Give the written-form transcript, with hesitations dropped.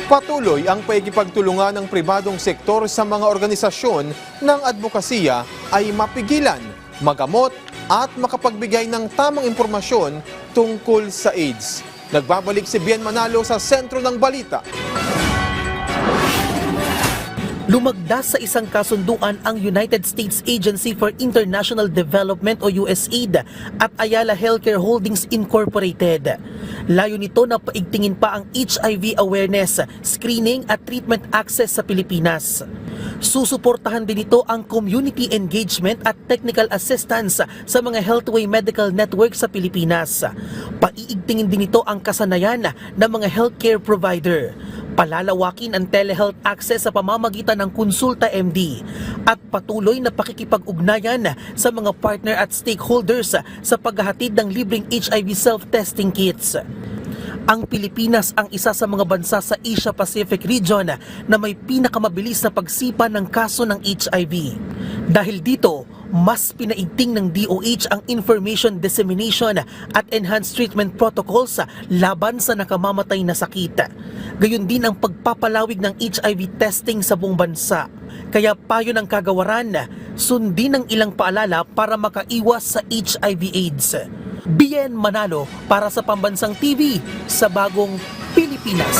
Patuloy ang pakikipagtulungan ng pribadong sektor sa mga organisasyon ng advokasya ay mapigilan, magamot at makapagbigay ng tamang impormasyon tungkol sa AIDS. Nagbabalik si Bien Manalo sa sentro ng balita. Lumagda sa isang kasunduan ang United States Agency for International Development o USAID at Ayala Healthcare Holdings Incorporated. Layo nito na paigtingin pa ang HIV awareness, screening at treatment access sa Pilipinas. Susuportahan din ito ang community engagement at technical assistance sa mga Healthway Medical Network sa Pilipinas. Paiigtingin din ito ang kasanayan ng mga healthcare provider. Palalawakin ang telehealth access sa pamamagitan ng Konsulta MD at patuloy na pakikipag-ugnayan sa mga partner at stakeholders sa paghahatid ng libreng HIV self-testing kits. Ang Pilipinas ang isa sa mga bansa sa Asia-Pacific region na may pinakamabilis na pagsipa ng kaso ng HIV. Dahil dito, mas pinaigting ng DOH ang information dissemination at enhanced treatment protocols laban sa nakamamatay na sakit. Gayon din ang pagpapalawig ng HIV testing sa buong bansa. Kaya payo ng kagawaran, sundin ang ilang paalala para makaiwas sa HIV/AIDS. Bien Manalo para sa Pambansang TV sa Bagong Pilipinas.